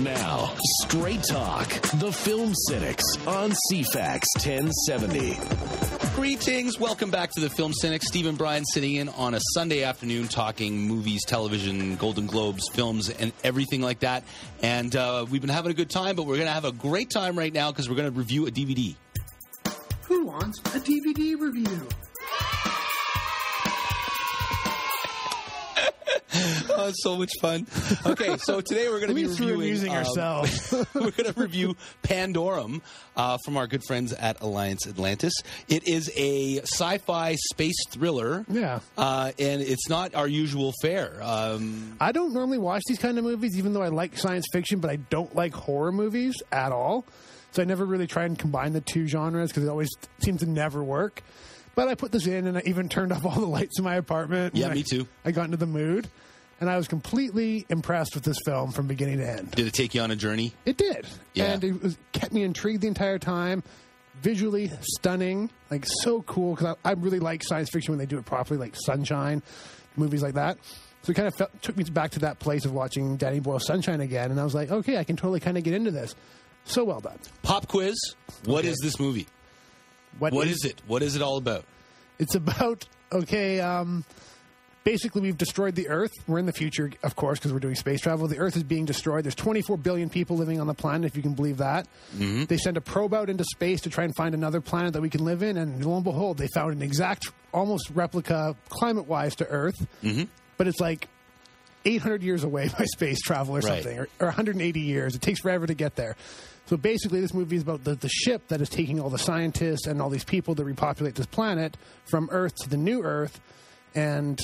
Now, straight talk. The Film Cynics on C-FAX 1070. Greetings. Welcome back to the Film Cynics. Steve and Brian sitting in on a Sunday afternoon talking movies, television, Golden Globes, films, and everything like that. And we've been having a good time, but we're going to have a great time right now because we're going to review a DVD. Who wants a DVD review? Oh, it's so much fun. Okay, so today we're going to be reviewing... amusing ourselves. We're going to review Pandorum from our good friends at Alliance Atlantis. It is a sci-fi space thriller. Yeah. And it's not our usual fare. I don't normally watch these kind of movies, even though I like science fiction, but I don't like horror movies at all. So I never really try and combine the two genres because it always seems to never work. But I put this in, and I even turned off all the lights in my apartment. Yeah, me too. I got into the mood, and I was completely impressed with this film from beginning to end. Did it take you on a journey? It did. Yeah. And it kept me intrigued the entire time. Visually stunning, like so cool, because I really like science fiction when they do it properly, like Sunshine, movies like that. So it kind of took me back to that place of watching Danny Boyle's Sunshine again, and I was like, okay, I can totally kind of get into this. So well done. Pop quiz. What is this movie? What is it? What is it all about? It's about, basically we've destroyed the Earth. We're in the future, of course, because we're doing space travel. The Earth is being destroyed. There's 24 billion people living on the planet, if you can believe that. Mm-hmm. They send a probe out into space to try and find another planet that we can live in, and lo and behold, they found an exact, almost replica, climate-wise, to Earth. Mm-hmm. But it's like 800 years away by space travel or something, or 180 years. It takes forever to get there. So basically, this movie is about the ship that is taking all the scientists and all these people to repopulate this planet from Earth to the new Earth. And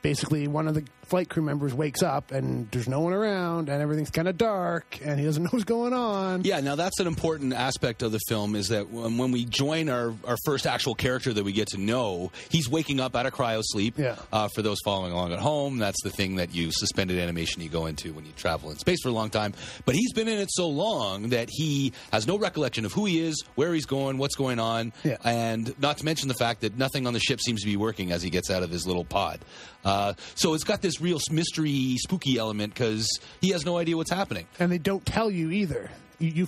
basically, one of the flight crew members wakes up, and there's no one around, and everything's kind of dark, and he doesn't know what's going on. Yeah, now that's an important aspect of the film, is that when we join our first actual character that we get to know, he's waking up out of cryosleep. Yeah. For those following along at home, that's the thing that you suspended animation you go into when you travel in space for a long time. But he's been in it so long that he has no recollection of who he is, where he's going, what's going on, and not to mention the fact that nothing on the ship seems to be working as he gets out of his little pod. So it's got this real mystery, spooky element because he has no idea what's happening. And they don't tell you either. You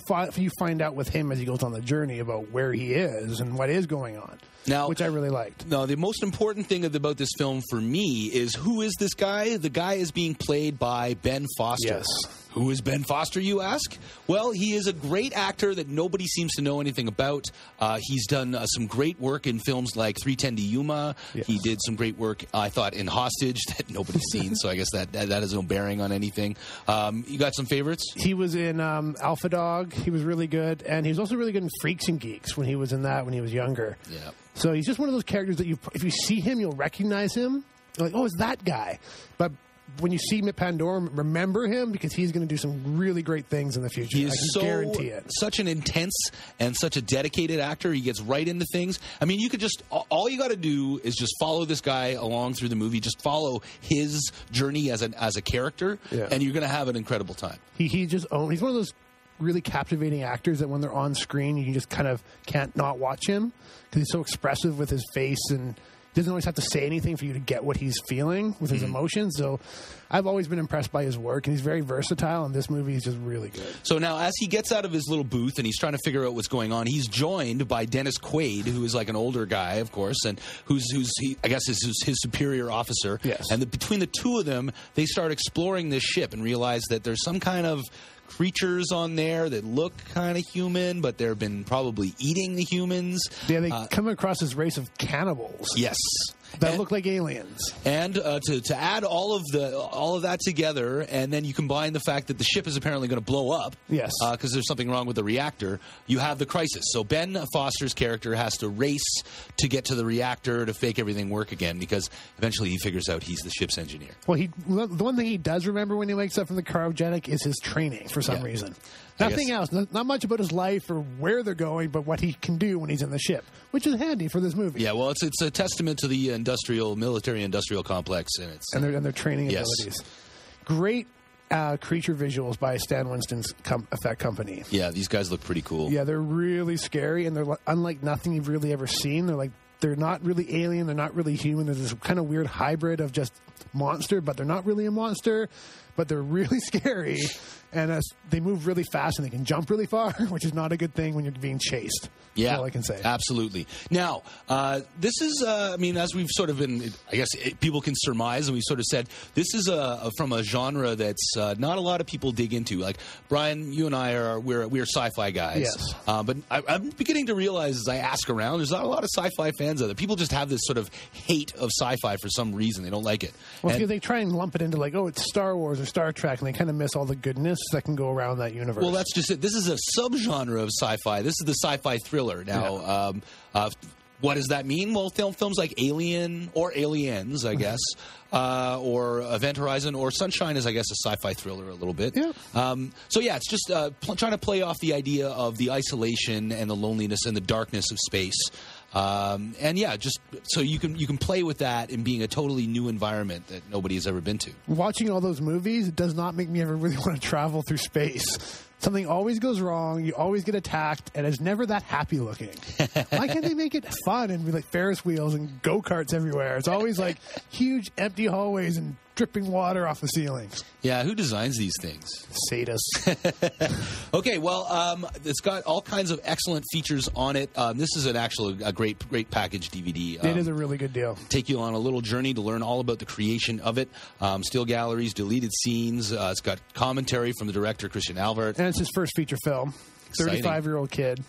find out with him as he goes on the journey about where he is and what is going on, now, which I really liked. Now, the most important thing about this film for me is, who is this guy? The guy is being played by Ben Foster. Yes. Who is Ben Foster, you ask? Well, he is a great actor that nobody seems to know anything about. He's done some great work in films like 3:10 to Yuma. Yes. He did some great work, I thought, in Hostage that nobody's seen, so I guess that has no bearing on anything. You got some favorites? He was in Alpha Dog. He was really good. And he was also really good in Freaks and Geeks when he was in that when he was younger. Yeah. So he's just one of those characters that if you see him, you'll recognize him. You're like, oh, it's that guy. But when you see Pandorum, remember him because he's going to do some really great things in the future. He is guarantee it. Such an intense and such a dedicated actor. He gets right into things. I mean, you could just, all you got to do is just follow this guy along through the movie. Just follow his journey as a character, and you're going to have an incredible time. He's one of those really captivating actors that when they're on screen, you just kind of can't not watch him because he's so expressive with his face, and he doesn't always have to say anything for you to get what he's feeling with his emotions. So I've always been impressed by his work, and he's very versatile, and this movie is just really good. So now, as he gets out of his little booth and he's trying to figure out what's going on, he's joined by Dennis Quaid, who is like an older guy, of course, and who's I guess is his superior officer. Yes. And between the two of them, they start exploring this ship and realize that there's some kind of creatures on there that look kind of human, but they've been probably eating the humans. Yeah, they come across this race of cannibals. Yes. That look like aliens. And to add all of that together, and then you combine the fact that the ship is apparently going to blow up. Yes. Because there's something wrong with the reactor. You have the crisis. So Ben Foster's character has to race to get to the reactor to fake everything work again, because eventually he figures out he's the ship's engineer. Well, the one thing he does remember when he wakes up from the cryogenic is his training for some reason. Nothing else. Not much about his life or where they're going, but what he can do when he's in the ship, which is handy for this movie. Yeah, well, it's a testament to the military-industrial complex. And their training abilities. Great creature visuals by Stan Winston's effect company. Yeah, these guys look pretty cool. Yeah, they're really scary, and they're unlike nothing you've really ever seen. They're not really alien. They're not really human. There's this kind of weird hybrid of just monster, but they're not really a monster, but they're really scary. And they move really fast and they can jump really far, which is not a good thing when you're being chased. Yeah, that's all I can say. Absolutely. Now, this is, I mean, as we've sort of been, I guess people can surmise, and we've sort of said, this is from a genre that's not a lot of people dig into. Like, Brian, you and I we're sci-fi guys. Yes. But I'm beginning to realize as I ask around, there's not a lot of sci-fi fans out there. People just have this sort of hate of sci-fi for some reason. They don't like it. Well, because they try and lump it into like, oh, it's Star Wars or Star Trek, and they kind of miss all the goodness that can go around that universe. Well, that's just it. This is a subgenre of sci-fi. This is the sci-fi thriller. Now, what does that mean? Well, films like Alien or Aliens, I guess, or Event Horizon or Sunshine is, I guess, a sci-fi thriller a little bit. Yeah. So, yeah, it's just trying to play off the idea of the isolation and the loneliness and the darkness of space. And yeah, just so you can play with that in being a totally new environment that nobody has ever been to. Watching all those movies does not make me ever really want to travel through space. Something always goes wrong. You always get attacked, and it's never that happy looking. Why can't they make it fun and be like Ferris wheels and go-karts everywhere? It's always like huge empty hallways and dripping water off the ceilings. Yeah, who designs these things? Sadists. Okay, well, it's got all kinds of excellent features on it. This is a great package DVD. It is a really good deal. Take you on a little journey to learn all about the creation of it. Still galleries, deleted scenes. It's got commentary from the director, Christian Albert. And it's his first feature film. 35-year-old kid.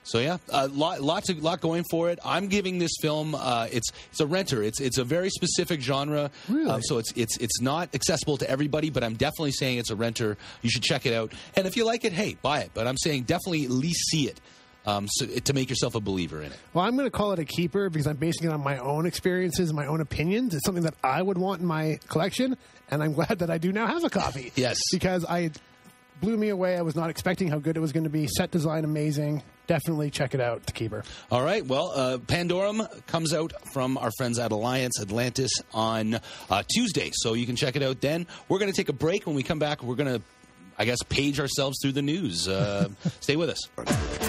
So yeah, a lot going for it. I'm giving this film it's a renter. It's a very specific genre. Really? So it's not accessible to everybody, but I'm definitely saying it's a renter. You should check it out. And if you like it, hey, buy it. But I'm saying definitely at least see it. To make yourself a believer in it. Well, I'm going to call it a keeper because I'm basing it on my own experiences, my own opinions. It's something that I would want in my collection, and I'm glad that I do now have a copy. Yes. Because blew me away. I was not expecting how good it was going to be. Set design amazing. Definitely check it out, The Keeper. All right. Well, Pandorum comes out from our friends at Alliance Atlantis on Tuesday, so you can check it out then. We're going to take a break. When we come back, we're going to, I guess, page ourselves through the news. Stay with us.